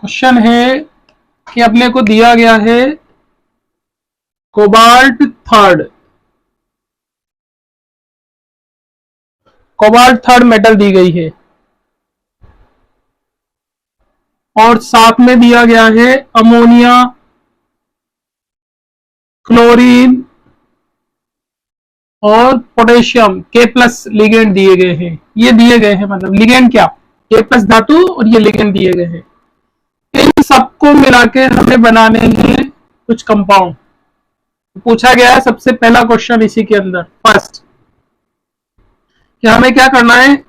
Question है कि अपने को दिया गया है कोबाल्ट थर्ड मेटल दी गई है और साथ में दिया गया है अमोनिया, क्लोरीन और पोटेशियम K+ लिगेंड दिए गए हैं। ये दिए गए हैं मतलब लिगेंड क्या, K+ धातु और ये लिगेंड दिए गए हैं। इन सबको मिला के हमें बनाने हैं कुछ कंपाउंड। पूछा गया है सबसे पहला क्वेश्चन इसी के अंदर फर्स्ट कि हमें क्या करना है,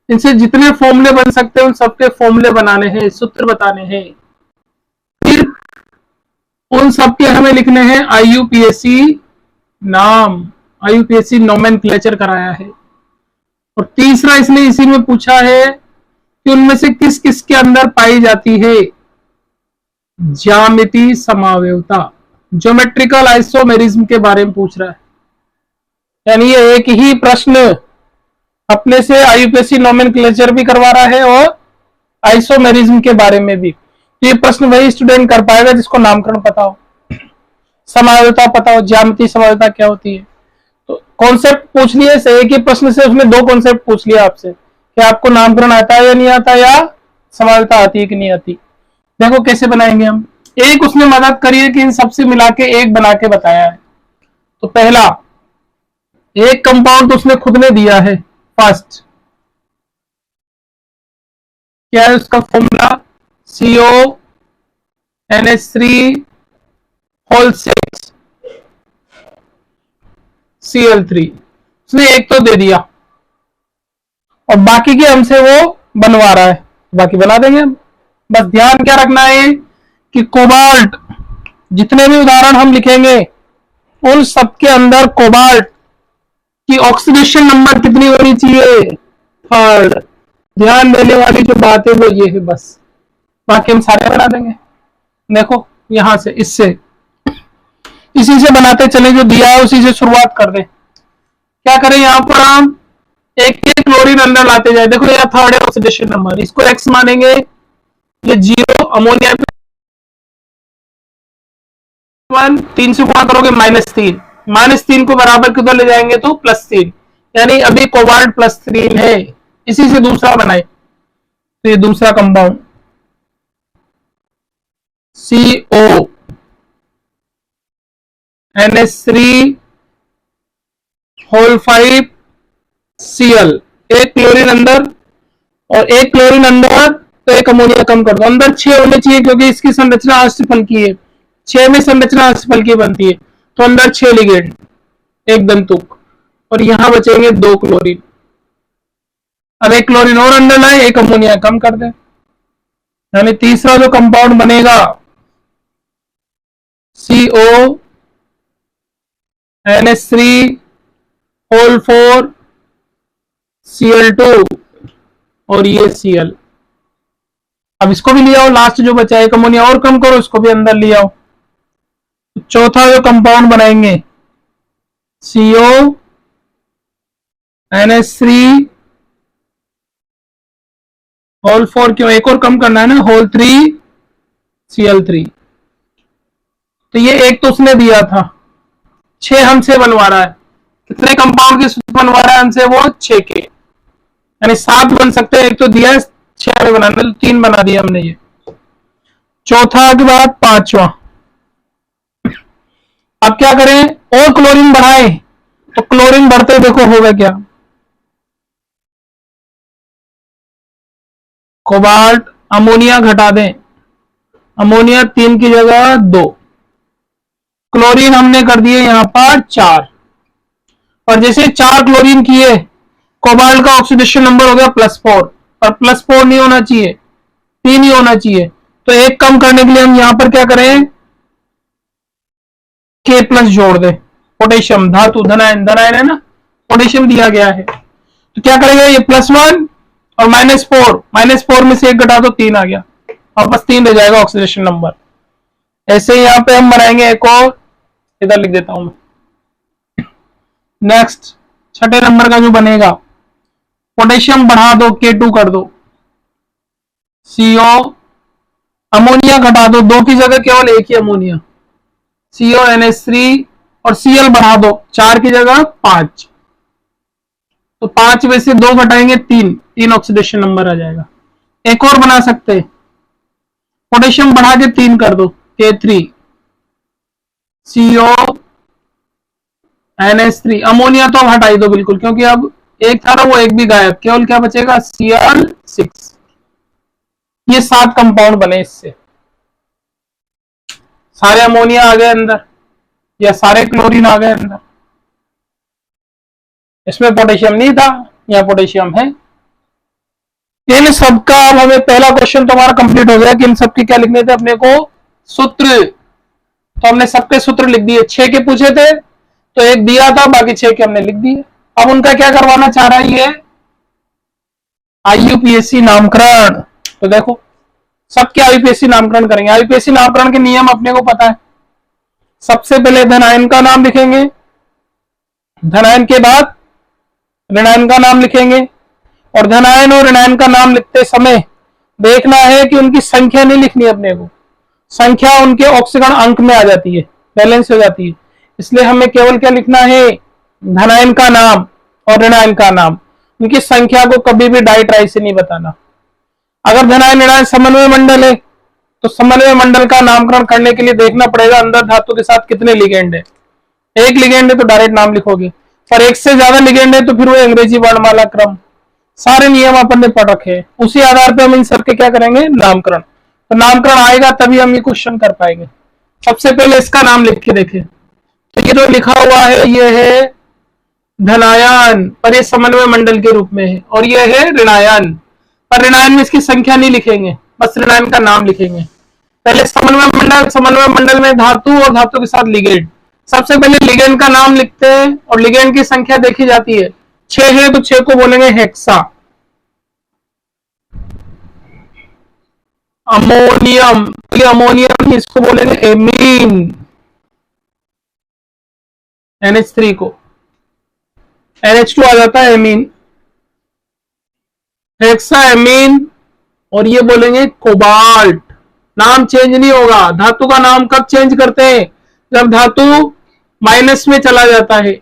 इनसे जितने फॉर्मूले बन सकते हैं उन सबके फॉर्मूले बनाने हैं, सूत्र बताने हैं। फिर उन सबके हमें लिखने हैं IUPAC नाम, IUPAC नोमेनक्लेचर कराया है। और तीसरा इसने इसी में पूछा है कि उनमें से किस किस के अंदर पाई जाती है ज्यामितीय समावयवता, ज्योमेट्रिकल आइसोमेरिज्म के बारे में पूछ रहा है। यानी ये एक ही प्रश्न अपने से IUPAC नोमेनक्लेचर भी करवा रहा है और आइसोमेरिज्म के बारे में भी। तो ये प्रश्न वही स्टूडेंट कर पाएगा जिसको नामकरण पता हो, समावयवता पता हो, ज्यामितीय समावयवता क्या होती है। तो कॉन्सेप्ट पूछ लिए, एक ही प्रश्न से उसने दो कॉन्सेप्ट पूछ लिया आपसे कि आपको नामकरण आता है या नहीं आता, या समावयवता आती है कि नहीं आती। देखो कैसे बनाएंगे हम। एक उसने मदद करी है कि इन सबसे मिला के एक बना के बताया है। तो पहला एक कंपाउंड तो उसने खुद ने दिया है फर्स्ट, क्या है उसका फॉर्मूला CONH3 Cl3। उसने एक तो दे दिया और बाकी के हमसे वो बनवा रहा है, बाकी बना देंगे हम। बस ध्यान क्या रखना है कि कोबाल्ट जितने भी उदाहरण हम लिखेंगे उन सबके अंदर कोबाल्ट की ऑक्सीडेशन नंबर कितनी होनी चाहिए, थर्ड। ध्यान देने वाली जो बात है वो ये है बस, बाकी हम सारे बना देंगे। देखो यहां से इससे इसी से बनाते चले, जो दिया है उसी से शुरुआत कर दे। क्या करें यहां पर हम एक एक क्लोरीन अंदर लाते जाए। देखो यह थर्ड है ऑक्सीडेशन नंबर, इसको X मानेंगे, ये 0। अमोनिया 1 3 से गुणा करोगे -3, -3 को बराबर किधर ले जाएंगे तो +3, यानी अभी कोबाल्ट +3 है। इसी से दूसरा बनाए, तो ये दूसरा कंपाउंड CONH3(5Cl), एक क्लोरीन अंदर और एक क्लोरीन अंदर, तो एक अमोनिया कम कर दो। अंदर 6 होने चाहिए क्योंकि इसकी संरचना अष्टफल की है, 6 में संरचना अष्टफल की बनती है, तो अंदर 6 लिगेंड, एक दंतुक, और यहां बचेंगे 2 क्लोरीन। अब एक क्लोरीन और अंदर लाए, एक अमोनिया कम कर दे, यानी तीसरा जो कंपाउंड बनेगा CONH3(4Cl2) और ये Cl। अब इसको भी ले आओ, लास्ट जो बचा है एक अमोनिया और कम करो, इसको भी अंदर ले आओ। चौथा जो कंपाउंड बनाएंगे CONH3(4) क्यों, एक और कम करना है ना, (3Cl3). तो ये एक तो उसने दिया था, 6 हमसे बनवा रहा है। कितने कंपाउंड की बनवा रहा है हमसे, वो 6 के, यानी 7 बन सकते हैं। एक तो दिया है 6 में बनाने, तो 3 बना दिया हमने ये। चौथा के बाद पांचवा। अब क्या करें, और क्लोरीन बढ़ाएं, तो क्लोरीन बढ़ते देखो होगा क्या, कोबाल्ट अमोनिया घटा दें, अमोनिया 3 की जगह 2, क्लोरीन हमने कर दिए यहां पर 4, और जैसे 4 क्लोरीन किए, कोबाल्ट का ऑक्सीडेशन नंबर हो गया +4, और +4 नहीं होना चाहिए, 3 ही होना चाहिए। तो एक कम करने के लिए हम यहां पर क्या करें, K+ जोड़ दे, पोटेशियम धातु, धनायन है ना, पोटेशियम दिया गया है। तो क्या करेगा, ये +1 और -4 में से एक घटा दो, 3 आ गया, वापस 3 रह जाएगा ऑक्सीडेशन नंबर। ऐसे ही यहां पे हम बनाएंगे एक और, इधर लिख देता हूं मैं। नेक्स्ट छठे नंबर का जो बनेगा, पोटेशियम बढ़ा दो, K2 कर दो, CO अमोनिया घटा दो, 2 की जगह केवल एक ही अमोनिया, CONH3, और Cl बढ़ा दो, 4 की जगह 5, तो 5 में से 2 घटाएंगे 3, 3 ऑक्सीडेशन नंबर आ जाएगा। एक और बना सकते हैं, पोटेशियम बढ़ा के 3 कर दो, K3 CONH3, अमोनिया तो हटाई दो बिल्कुल, क्योंकि अब एक था वो एक भी गायब, केवल क्या बचेगा Cl6। ये 7 कंपाउंड बने इससे, सारे अमोनिया आ गए अंदर या सारे क्लोरीन आ गए अंदर। इसमें पोटेशियम नहीं था, यहाँ पोटेशियम है। इन सबका अब हमें पहला क्वेश्चन तो हमारा कंप्लीट हो गया कि इन सबके क्या लिखने थे अपने को, सूत्र। तो हमने सबके सूत्र लिख दिए, 6 के पूछे थे तो एक दिया था, बाकी 6 के हमने लिख दिए। अब उनका क्या करवाना चाह रहा है ये IUPAC नामकरण। तो देखो सबके IUPAC नामकरण करेंगे। IUPAC नामकरण के नियम अपने को पता है। सबसे पहले धनायन का नाम लिखेंगे, धनायन के बाद ऋणायन का नाम लिखेंगे, और धनायन और ऋणायन का नाम लिखते समय देखना है कि उनकी संख्या नहीं लिखनी है अपने को, संख्या उनके ऑक्सीकरण अंक में आ जाती है, बैलेंस हो जाती है। इसलिए हमें केवल क्या लिखना है, धनायन का नाम और ऋणायन का नाम, उनकी संख्या को कभी भी डाइट्राई से नहीं बताना। अगर धनायन ऋणायन समन्वय मंडल है तो समन्वय मंडल का नामकरण करने के लिए देखना पड़ेगा अंदर धातु के साथ कितने लिगेंड है। एक लिगेंड है तो डायरेक्ट नाम लिखोगे, पर एक से ज्यादा लिगेंड है तो फिर वो अंग्रेजी वर्णमाला क्रम, सारे नियम अपन ने पढ़ रखे हैं, उसी आधार पर हम इन सबके क्या करेंगे, नामकरण। तो नामकरण आएगा तभी हम ये क्वेश्चन कर पाएंगे। सबसे पहले इसका नाम लिख के देखें, तो ये जो लिखा हुआ है ये है धनायन, पर ये समन्वय मंडल के रूप में है, और ये है ऋणायन, पर ऋणायन में इसकी संख्या नहीं लिखेंगे, बस ऋणायन का नाम लिखेंगे। पहले समन्वय मंडल, समन्वय मंडल में धातु और धातु के साथ लिगेंड। सबसे पहले लिगेंड का नाम लिखते हैं और लिगेंड की संख्या देखी जाती है, 6 है तो 6 को बोलेंगे हेक्सा। अमोनियम, ये अमोनियम इसको बोलेंगे एमीन, NH3 को, NH2 आ जाता है एमीन, हेक्सा एमीन, और ये बोलेंगे कोबाल्ट। नाम चेंज नहीं होगा। धातु का नाम कब चेंज करते हैं, जब धातु माइनस में चला जाता है।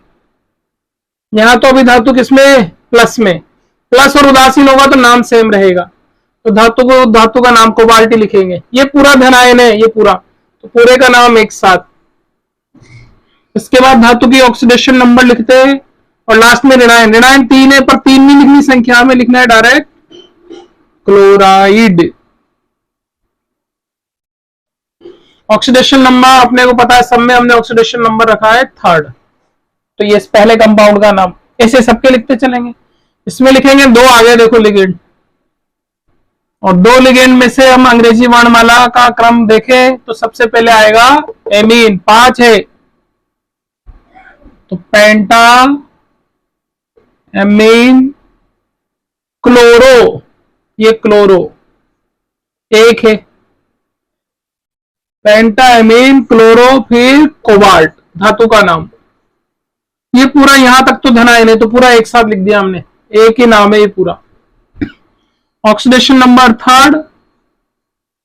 यहां तो अभी धातु किसमें, प्लस में, प्लस और उदासीन होगा तो नाम सेम रहेगा, तो धातु को, धातु का नाम कोबाल्ट लिखेंगे। ये पूरा धनायन है, ये पूरा, तो पूरे का नाम एक साथ। इसके बाद धातु की ऑक्सीडेशन नंबर लिखते हैं, और लास्ट में ऋणायन। ऋणायन 3 है, पर 3 नहीं लिखनी संख्या में, लिखना है डायरेक्ट क्लोराइड। ऑक्सीडेशन नंबर अपने को पता है, सब में हमने ऑक्सीडेशन नंबर रखा है 3rd, तो ये पहले कंपाउंड का नाम। ऐसे सबके लिखते चलेंगे। इसमें लिखेंगे 2 आगे देखो लिगेंड, और 2 लिगेंड में से हम अंग्रेजी वर्णमाला का क्रम देखें तो सबसे पहले आएगा एमीन, 5 है तो पेंटा एमीन क्लोरो, ये क्लोरो 1 है, पेंटा एमीन क्लोरो, फिर कोबाल्ट धातु का नाम। ये पूरा यहां तक तो धनायन है, तो पूरा एक साथ लिख दिया हमने, एक ही नाम है ये पूरा। ऑक्सीडेशन नंबर 3rd,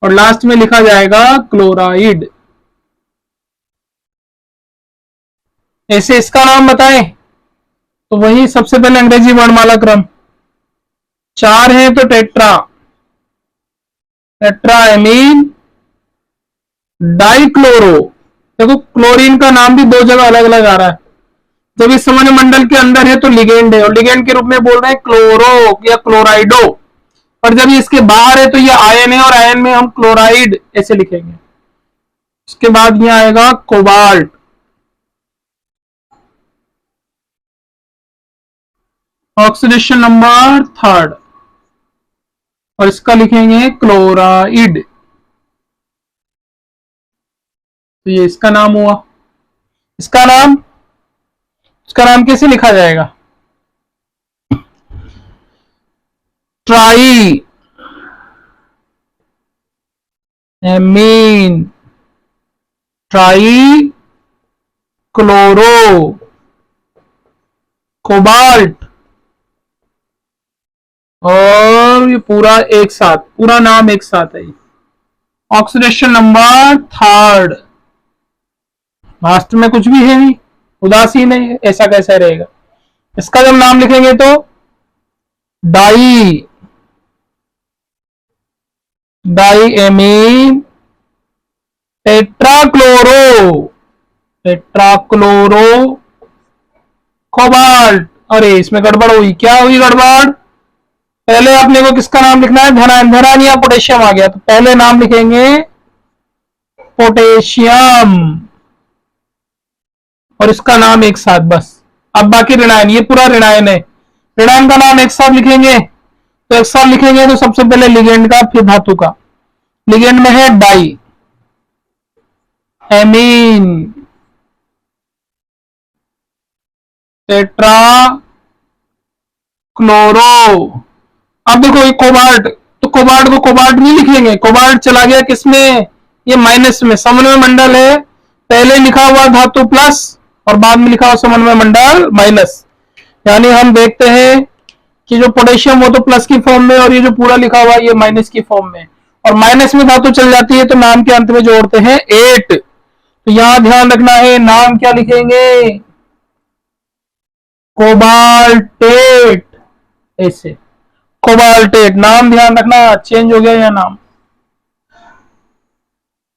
और लास्ट में लिखा जाएगा क्लोराइड। ऐसे इसका नाम बताएं तो वही सबसे पहले अंग्रेजी वर्णमाला क्रम, 4 है तो टेट्रा, टेट्रा एमीन डाइक्लोरो। देखो क्लोरीन का नाम भी 2 जगह अलग अलग आ रहा है। जब इस समन्वय मंडल के अंदर है तो लिगेंड है, और लिगेंड के रूप में बोल रहे हैं क्लोरो या क्लोराइडो, पर जब ये इसके बाहर है तो ये आयन है, और आयन में हम क्लोराइड ऐसे लिखेंगे। इसके बाद यहां आएगा कोबाल्ट, ऑक्सीडेशन नंबर 3rd, और इसका लिखेंगे क्लोराइड। तो ये इसका नाम हुआ। इसका नाम, इसका नाम कैसे लिखा जाएगा, try amine try chloro cobalt, और ये पूरा एक साथ, पूरा नाम एक साथ है। Oxidation number third. लास्ट में कुछ भी है नहीं, उदासीन है, ऐसा कैसे रहेगा। इसका जब नाम लिखेंगे तो डाई एमीन टेट्राक्लोरो कोबाल्ट। अरे इसमें गड़बड़ हुई, क्या हुई गड़बड़। पहले अपने को किसका नाम लिखना है, धनान या पोटेशियम आ गया, तो पहले नाम लिखेंगे पोटेशियम और इसका नाम एक साथ बस। अब बाकी ऋणायन, ये पूरा ऋणायन है, ऋणायन का नाम एक साथ लिखेंगे। तो एक साथ लिखेंगे तो सबसे पहले लिगेंड का, फिर धातु का। लिगेंड में है डाई एमीन टेट्रा क्लोरो। अब देखो ये कोबाल्ट, तो कोबाल्ट को कोबाल्ट नहीं लिखेंगे, कोबाल्ट चला गया किसमें, ये माइनस में, समन्वय मंडल है। पहले लिखा हुआ धातु प्लस और बाद में लिखा हुआ समन्वय मंडल माइनस। यानी हम देखते हैं कि जो पोटेशियम वो तो प्लस की फॉर्म में और ये जो पूरा लिखा हुआ है ये माइनस की फॉर्म में, और माइनस में धातु चल जाती है तो नाम के अंत में जोड़ते हैं 8। तो यहां ध्यान रखना है, नाम क्या लिखेंगे, कोबाल्टेट, ऐसे कोबाल्टेट नाम ध्यान रखना, चेंज हो गया यह नाम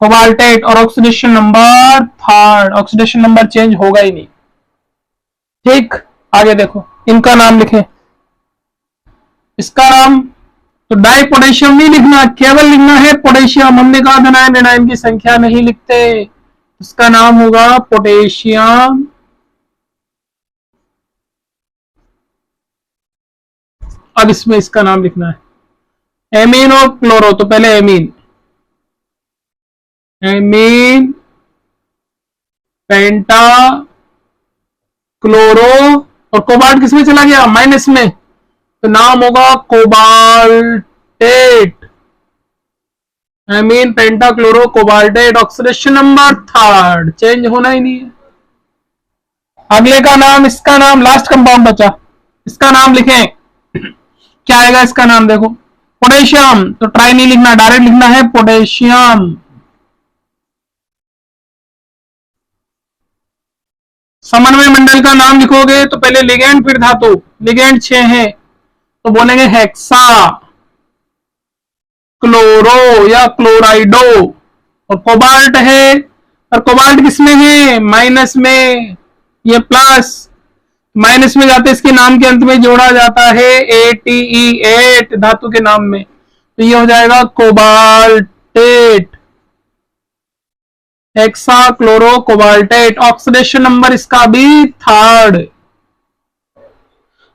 कोबाल्टेट। और oxidation number third, oxidation number change होगा ही नहीं। ठीक, आगे देखो इनका नाम लिखें। इसका नाम तो डाई पोटेशियम नहीं लिखना, केवल लिखना है पोटेशियम। हमने कहा धनायन ऋणायन की संख्या नहीं लिखते। इसका नाम होगा पोटेशियम अब इसमें इसका नाम लिखना है एमीन और क्लोरो। तो पहले एमीन पेंटा क्लोरो, और कोबाल्ट किसमें चला गया, माइनस में, तो नाम होगा cobaltate amine penta chloro cobaltate. Oxidation number third, change होना ही नहीं है। अगले का नाम, इसका नाम लास्ट कंपाउंड बचा, इसका नाम लिखें। क्या आएगा इसका नाम, देखो पोटेशियम, तो ट्राई नहीं लिखना, डायरेक्ट लिखना है पोटेशियम। समन्वय मंडल का नाम लिखोगे तो पहले लिगेंड फिर धातु। लिगेंड 6 है तो बोलेंगे हेक्सा क्लोरो या क्लोराइडो। और कोबाल्ट है, और कोबाल्ट किसमें है, माइनस में, ये प्लस, माइनस में जाते इसके नाम के अंत में जोड़ा जाता है ATE8 धातु के नाम में, तो ये हो जाएगा cobaltate hexa chloro cobaltate. Oxidation number इसका भी थर्ड।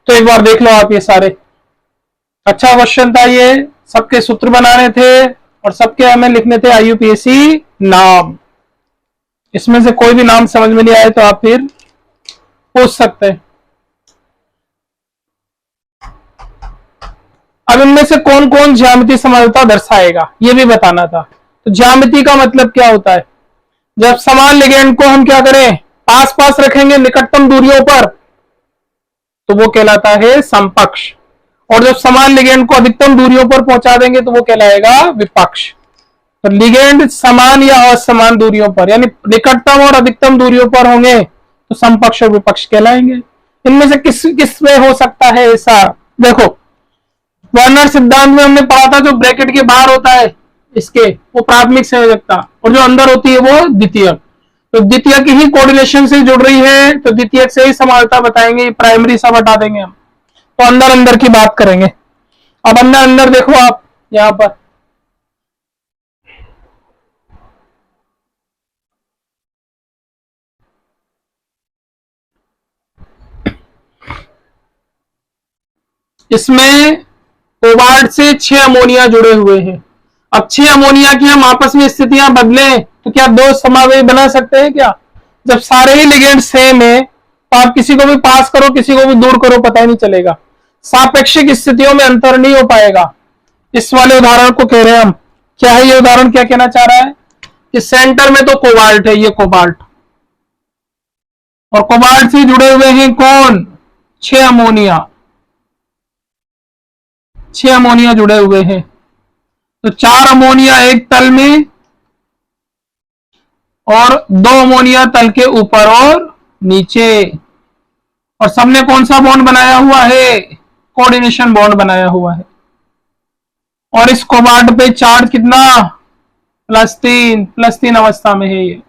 तो एक बार देख लो आप ये सारे, अच्छा क्वेश्चन था ये, सबके सूत्र बनाने थे और सबके हमें लिखने थे IUPAC नाम। इसमें से कोई भी नाम समझ में नहीं आए तो आप फिर पूछ सकते हैं। अब इनमें से कौन कौन ज्यामिति समानता दर्शाएगा ये भी बताना था। तो ज्यामिति का मतलब क्या होता है, जब समान लिगेंड को हम क्या करें, पास पास रखेंगे निकटतम दूरियों पर, तो वो कहलाता है समपक्ष। और जब समान लिगेंड को अधिकतम दूरियों पर पहुंचा देंगे तो वो कहलाएगा विपक्ष। तो लिगेंड समान या असमान दूरियों पर, यानी निकटतम और अधिकतम दूरियों पर होंगे तो समपक्ष और विपक्ष कहलाएंगे। इनमें से किस किस में हो सकता है ऐसा, देखो वर्नर सिद्धांत में हमने पढ़ा था, जो ब्रैकेट के बाहर होता है इसके वो प्राथमिक संयोजकता, और जो अंदर होती है वो द्वितीयक। तो द्वितीयक ही कोऑर्डिनेशन से जुड़ रही है तो द्वितीयक से ही समानता बताएंगे, प्राइमरी सब हटा देंगे हम, तो अंदर अंदर की बात करेंगे। अब अंदर अंदर देखो आप यहां पर, इसमें कोबाल्ट से 6 अमोनिया जुड़े हुए हैं। अब 6 अमोनिया की हम आपस में स्थितियां बदलें तो क्या 2 समावेश बना सकते हैं क्या, जब सारे ही लिगेंड सेम है तो आप किसी को भी पास करो किसी को भी दूर करो पता ही नहीं चलेगा, सापेक्षिक स्थितियों में अंतर नहीं हो पाएगा। इस वाले उदाहरण को कह रहे हैं हम, क्या है ये उदाहरण, क्या कहना चाह रहा है कि सेंटर में तो कोबाल्ट है, ये कोबाल्ट, और कोबाल्ट से जुड़े हुए हैं कौन, 6 अमोनिया, 6 अमोनिया जुड़े हुए हैं। तो 4 अमोनिया एक तल में और 2 अमोनिया तल के ऊपर और नीचे, और सबने कौन सा बॉन्ड बनाया हुआ है? कोऑर्डिनेशन बॉन्ड बनाया हुआ है। और इस कोबाल्ट पे चार्ज कितना? +3 अवस्था में है ये।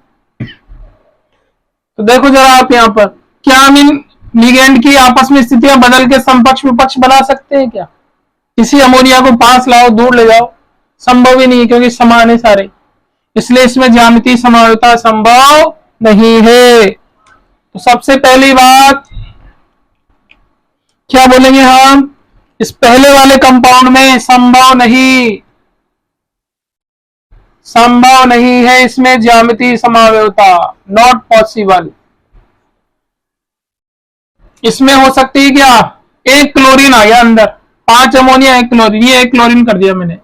तो देखो जरा आप यहां पर, क्या हम इन लिगेंड की आपस में स्थितियां बदल के समपक्ष विपक्ष बना सकते हैं क्या? किसी अमोनिया को पास लाओ, दूर ले जाओ, संभव ही नहीं है, क्योंकि समान है सारे, इसलिए इसमें ज्यामितीय समावयवता संभव नहीं है। तो सबसे पहली बात क्या बोलेंगे हम? इस पहले वाले कंपाउंड में संभव नहीं है इसमें ज्यामितीय समावयवता, नॉट पॉसिबल। इसमें हो सकती है क्या? एक क्लोरीन आ गया अंदर, 5 अमोनिया एक क्लोरीन, ये एक क्लोरीन कर दिया मैंने।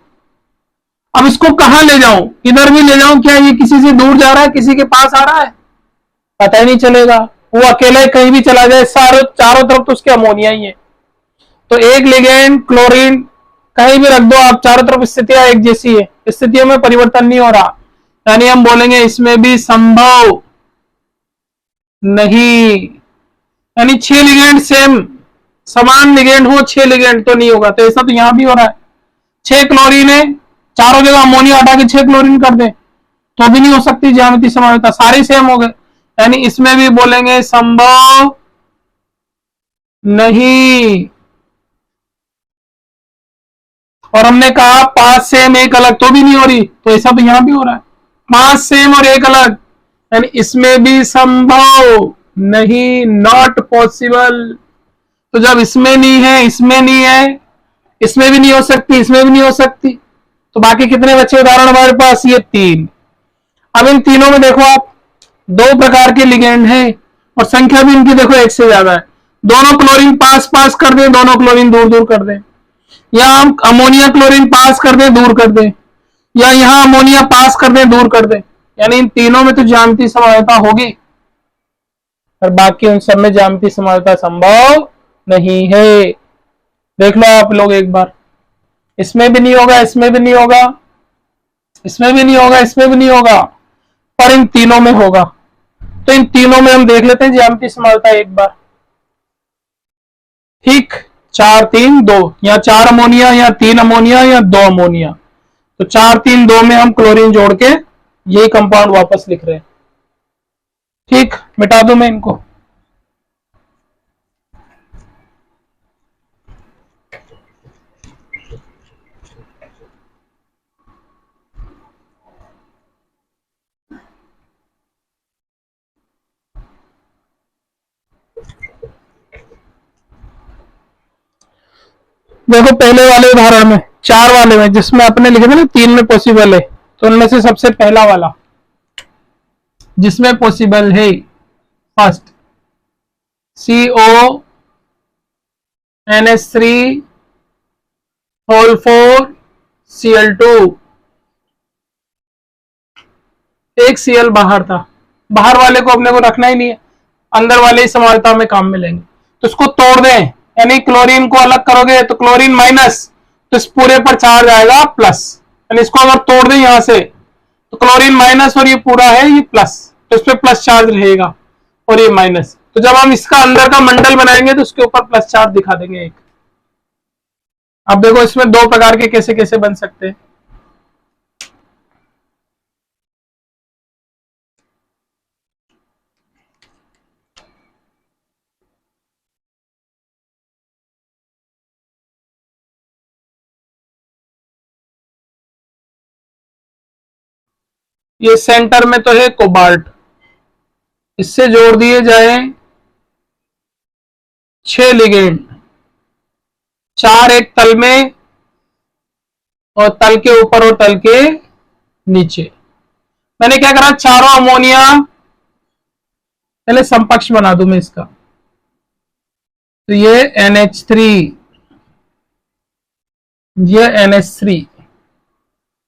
अब इसको कहां ले जाऊं? इधर भी ले जाऊं क्या? ये किसी से दूर जा रहा है, किसी के पास आ रहा है? पता ही नहीं चलेगा, वो अकेले कहीं भी चला जाए, चारों तरफ तो उसके अमोनिया ही है। तो एक लिगेंड क्लोरीन कहीं भी रख दो आप, चारों तरफ स्थितियां एक जैसी है, स्थितियों में परिवर्तन नहीं हो रहा, यानी हम बोलेंगे इसमें भी संभव नहीं। यानी 6 लिगेंड सेम, समान लिगेंड हो 6 लिगेंड तो नहीं होगा। तो ऐसा तो यहां भी हो रहा है, 6 क्लोरीन है, चारों जगह अमोनिया हटा के 6 क्लोरीन कर दे तो भी नहीं हो सकती ज्यामितीय समावयवता, सारे सेम हो गए, यानी इसमें भी बोलेंगे संभव नहीं। और हमने कहा 5 सेम एक अलग, तो भी नहीं हो रही, तो ऐसा तो यहां भी हो रहा है, 5 सेम और एक अलग, यानी इसमें भी संभव नहीं, नॉट पॉसिबल। तो जब इसमें नहीं है, इसमें नहीं है, इसमें भी नहीं हो सकती, इसमें भी नहीं हो सकती, तो बाकी कितने बचे उदाहरण हमारे पास? ये 3। अब इन तीनों में देखो आप, 2 प्रकार के लिगेंड हैं और संख्या भी इनकी देखो एक से ज्यादा है। दोनों क्लोरीन पास पास कर दें, दोनों क्लोरीन दूर दूर कर दें, या हम अमोनिया क्लोरीन पास कर दें दूर कर दें, या यहां अमोनिया पास कर दें दूर कर दें, यानी इन तीनों में तो ज्यामितीय समावयवता होगी, और बाकी उन सब में ज्यामितीय समावयवता संभव नहीं है। देख लो आप लोग एक बार, इसमें भी नहीं होगा, इसमें भी नहीं होगा, इसमें भी नहीं होगा, इसमें भी नहीं होगा, पर इन तीनों में होगा। तो इन तीनों में हम देख लेते हैं ज्यामितीय समावयवता एक बार। ठीक, 4 3 2, या 4 अमोनिया या 3 अमोनिया या 2 अमोनिया, तो 4 3 2 में हम क्लोरीन जोड़ के यही कंपाउंड वापस लिख रहे हैं। ठीक, मिटा दूं मैं इनको। देखो पहले वाले उदाहरण में, 4 वाले में, जिसमें अपने लिखे थे ना 3 में पॉसिबल है, तो उनमें से सबसे पहला वाला जिसमें पॉसिबल है, first CO NH3 whole 4 Cl2, एक Cl बाहर था, बाहर वाले को अपने को रखना ही नहीं है, अंदर वाले ही समावयवता में काम में लेंगे। तो इसको तोड़ दें, यानी क्लोरीन को अलग करोगे तो क्लोरीन माइनस, तो इस पूरे पर चार्ज आएगा प्लस, यानी इसको अगर तोड़ दें यहां से तो क्लोरीन माइनस और ये पूरा है ये प्लस, तो इस पर प्लस चार्ज रहेगा और ये माइनस। तो जब हम इसका अंदर का मंडल बनाएंगे तो उसके ऊपर प्लस चार्ज दिखा देंगे एक। अब देखो इसमें 2 प्रकार के कैसे कैसे बन सकते हैं। ये सेंटर में तो है कोबाल्ट, इससे जोड़ दिए जाए 6 लिगेंड, 4 एक तल में और तल के ऊपर और तल के नीचे। मैंने क्या करा, चारों अमोनिया पहले समपक्ष बना दूं मैं इसका, तो ये NH3, ये NH3,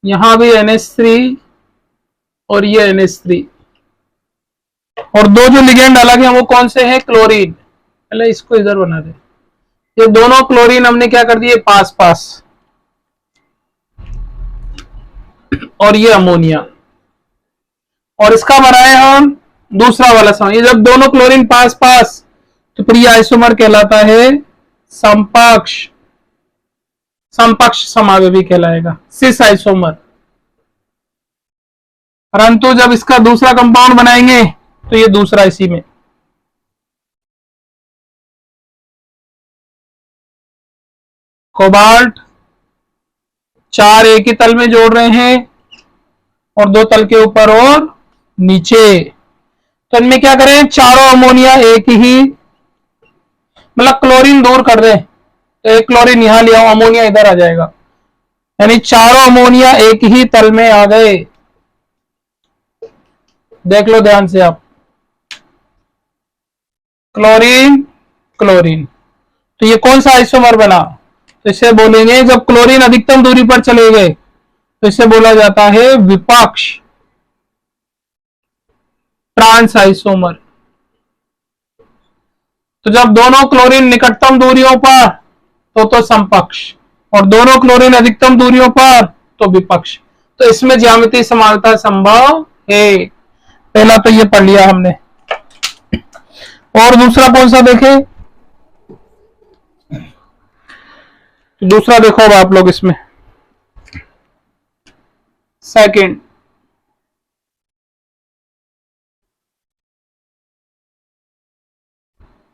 यहां भी NH3 और ये NH3, और 2 जो लिगेंड अलग है वो कौन से हैं? क्लोरीन। पहले इसको इधर बना दे, ये दोनों क्लोरीन हमने क्या कर दिए पास पास, और ये अमोनिया, और इसका बनाए हम दूसरा वाला सम। ये जब दोनों क्लोरीन पास पास, तो फिर ये आइसोमर कहलाता है समपक्ष, समपक्ष समावेवी कहलाएगा, सिस आइसोमर। परंतु जब इसका दूसरा कंपाउंड बनाएंगे तो ये दूसरा इसी में, कोबाल्ट 4 एक ही तल में जोड़ रहे हैं और 2 तल के ऊपर और नीचे। तो इनमें क्या करें, चारों अमोनिया एक ही, मतलब क्लोरीन दूर कर दें तो एक क्लोरीन यहां ले आओ, अमोनिया इधर आ जाएगा, यानी चारों अमोनिया एक ही तल में आ गए। देख लो ध्यान से आप, क्लोरीन क्लोरीन, तो ये कौन सा आइसोमर बना, तो इसे बोलेंगे, जब क्लोरीन अधिकतम दूरी पर चले गए तो इसे बोला जाता है विपक्ष, ट्रांस आइसोमर। तो जब दोनों क्लोरीन निकटतम दूरियों पर तो समपक्ष, और दोनों क्लोरीन अधिकतम दूरियों पर तो विपक्ष। तो इसमें ज्यामितीय समानता संभव है। पहला तो ये पढ़ लिया हमने, और दूसरा कौन सा देखें, तो दूसरा देखो अब आप लोग इसमें, सेकंड,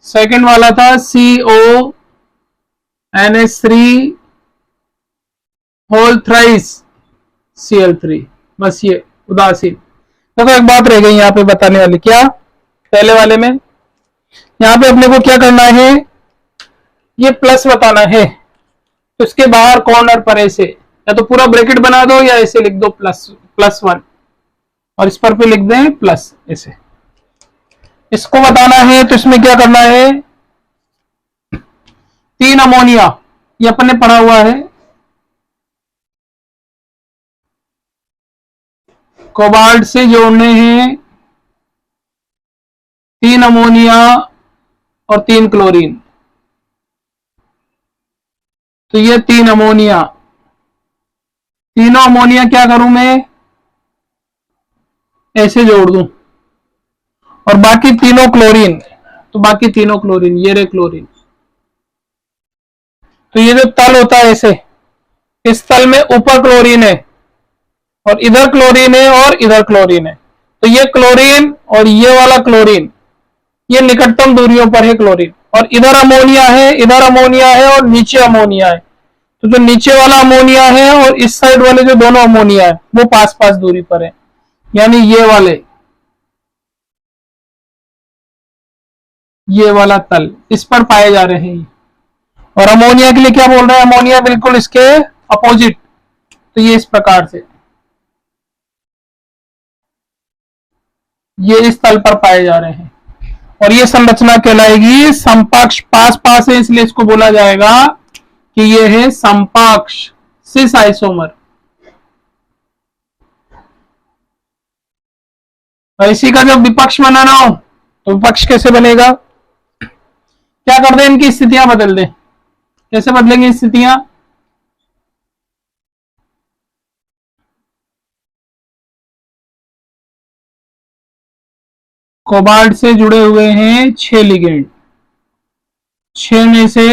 सेकंड वाला था CONH3 होल थ्राइस Cl3, बस ये उदासीन। देखो एक बात रह गई यहाँ पे बताने वाली, क्या, पहले वाले में यहाँ पे अपने को क्या करना है, ये प्लस बताना है, तो इसके बाहर कॉर्नर पर ऐसे, या तो पूरा ब्रैकेट बना दो या ऐसे लिख दो +1, और इस पर भी लिख दें प्लस, ऐसे इसको बताना है। तो इसमें क्या करना है, 3 अमोनिया, ये अपन ने पढ़ा हुआ है, कोबाल्ट से जोड़ने हैं 3 अमोनिया और 3 क्लोरीन। तो ये 3 अमोनिया, तीनों अमोनिया क्या करूं मैं, ऐसे जोड़ दूं, और बाकी तीनों क्लोरीन, तो बाकी तीनों क्लोरीन, ये रे क्लोरीन। तो ये जो तल होता है ऐसे, इस तल में ऊपर क्लोरीन है और इधर क्लोरीन है और इधर क्लोरीन है, तो ये क्लोरीन और ये वाला क्लोरीन, ये निकटतम दूरियों पर है क्लोरीन, और इधर अमोनिया है, इधर अमोनिया है और नीचे अमोनिया है। तो जो नीचे वाला अमोनिया है और इस साइड वाले जो दोनों अमोनिया है वो पास पास दूरी पर है, यानी ये वाला तल इस पर पाए जा रहे हैं। और अमोनिया के लिए क्या बोल रहे हैं, अमोनिया बिल्कुल इसके अपोजिट, तो ये इस प्रकार से ये इस तल पर पाए जा रहे हैं, और ये संरचना कहलाएगी समपक्ष, पास पास है इसलिए इसको बोला जाएगा कि ये है समपक्ष सिस आइसोमर। और इसी का जब विपक्ष बनाना हो तो विपक्ष कैसे बनेगा, क्या कर दें, इनकी स्थितियां बदल दें। कैसे बदलेंगे स्थितियां, कोबाल्ट से जुड़े हुए हैं 6 लिगेंड, 6 में से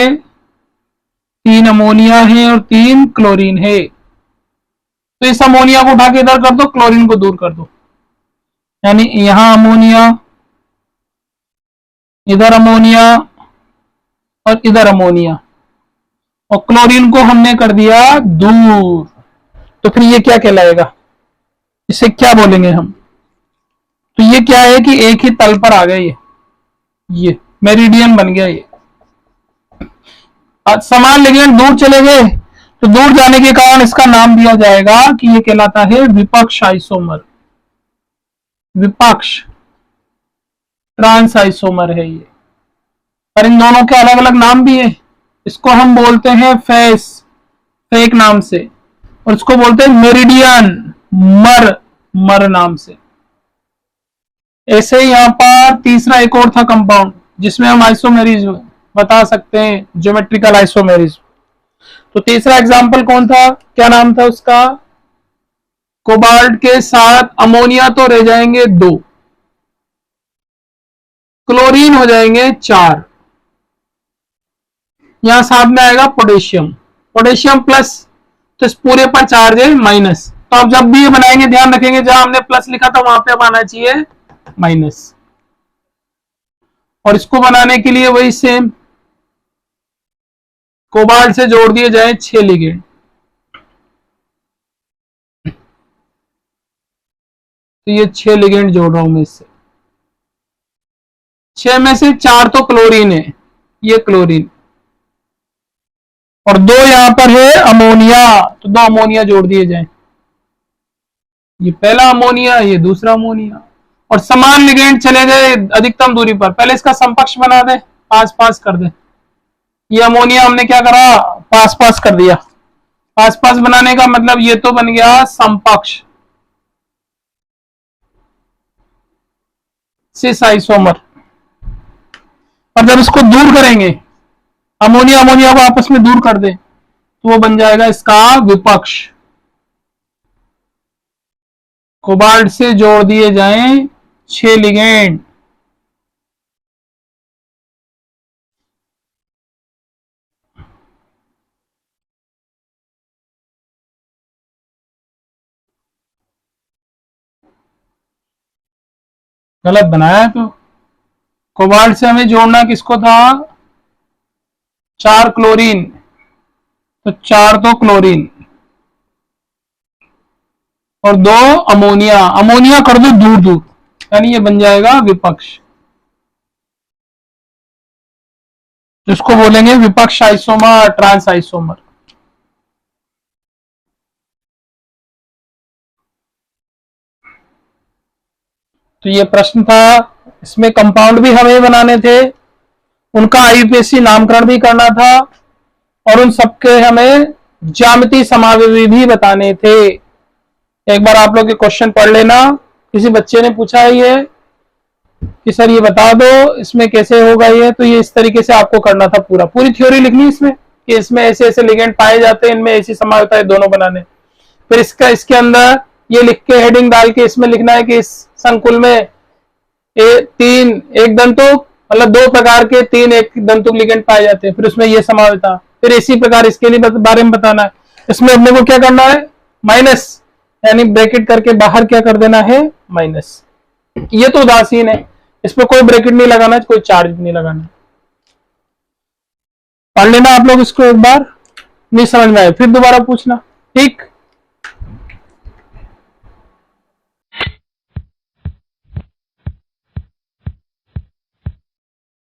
3 अमोनिया है और 3 क्लोरीन है। तो इस अमोनिया को उठा के इधर कर दो, क्लोरीन को दूर कर दो, यानी यहां अमोनिया, इधर अमोनिया और इधर अमोनिया, और क्लोरीन को हमने कर दिया दूर। तो फिर ये क्या कहलाएगा, इसे क्या बोलेंगे हम, तो ये क्या है कि एक ही तल पर आ गए, ये मेरिडियन बन गया। ये समान लिगेंड दूर चले गए, तो दूर जाने के कारण इसका नाम दिया जाएगा कि ये कहलाता है विपक्ष आइसोमर, विपक्ष ट्रांस आइसोमर है ये। पर इन दोनों के अलग अलग नाम भी है, इसको हम बोलते हैं फेस, फेक नाम से, और इसको बोलते हैं मेरिडियन, मर नाम से। ऐसे यहां पर तीसरा एक और था कंपाउंड जिसमें हम आइसोमेरिज बता सकते हैं, ज्योमेट्रिकल आइसोमेरिज। तो तीसरा एग्जांपल कौन था, क्या नाम था उसका, कोबाल्ट के साथ अमोनिया तो रह जाएंगे 2, क्लोरीन हो जाएंगे 4, यहां साथ में आएगा पोटेशियम, पोटेशियम प्लस, तो इस पूरे पर चार्ज है माइनस। तो आप जब भी ये बनाएंगे ध्यान रखेंगे जहां हमने प्लस लिखा था वहां पे अब आना चाहिए माइनस। और इसको बनाने के लिए वही सेम, कोबाल्ट से जोड़ दिए जाए 6 लिगेंड। तो ये 6 लिगेंड जोड़ रहा हूं मैं इससे, 6 में से 4 तो क्लोरीन है, ये क्लोरीन, और 2 यहां पर है अमोनिया, तो 2 अमोनिया जोड़ दिए जाए, ये पहला अमोनिया ये दूसरा अमोनिया, और समान लिगेंड चले गए अधिकतम दूरी पर। पहले इसका समकक्ष बना दे, पास पास कर दे, ये अमोनिया हमने क्या करा, पास पास कर दिया। पास पास बनाने का मतलब ये तो बन गया समपक्ष, सिस आइसोमर। और जब इसको दूर करेंगे, अमोनिया अमोनिया को आपस में दूर कर दे, तो वो बन जाएगा इसका विपक्ष। कोबाल्ट से जोड़ दिए जाएं 6 लिगेंड, गलत बनाया तो। कोबाल्ट से हमें जोड़ना किसको था, 4 क्लोरीन, तो 4 तो क्लोरीन और 2 अमोनिया, अमोनिया कर दो दूर दूर, यानी ये बन जाएगा विपक्ष, जिसको बोलेंगे विपक्ष आइसोमर, ट्रांस आइसोमर। तो ये प्रश्न था, इसमें कंपाउंड भी हमें बनाने थे, उनका आईयूपीएसी नामकरण भी करना था, और उन सबके हमें ज्यामिति समावयवी भी बताने थे। एक बार आप लोग के क्वेश्चन पढ़ लेना, किसी बच्चे ने पूछा है ये कि सर ये बता दो इसमें कैसे होगा ये, तो ये इस तरीके से आपको करना था, पूरी थ्योरी लिखनी इसमें कि इसमें ऐसे ऐसे लिगेंड पाए जाते हैं, इनमें ऐसी समावयता है, दोनों बनाने। फिर इसके अंदर ये लिख के हेडिंग डाल के इसमें लिखना है कि इस संकुल में 3 एक दंतुक, मतलब 2 प्रकार के 3 एक दंतुक लिगेंड पाए जाते हैं, फिर उसमें ये समावयता, फिर इसी प्रकार इसके लिए बारे में बताना है। इसमें अपने को क्या करना है, माइनस, यानी ब्रैकेट करके बाहर क्या कर देना है, माइनस। ये तो उदासीन है, इसमें कोई ब्रैकेट नहीं लगाना, कोई चार्ज नहीं लगाना। पढ़ लेना आप लोग इसको एक बार, नहीं समझ में आए फिर दोबारा पूछना, ठीक।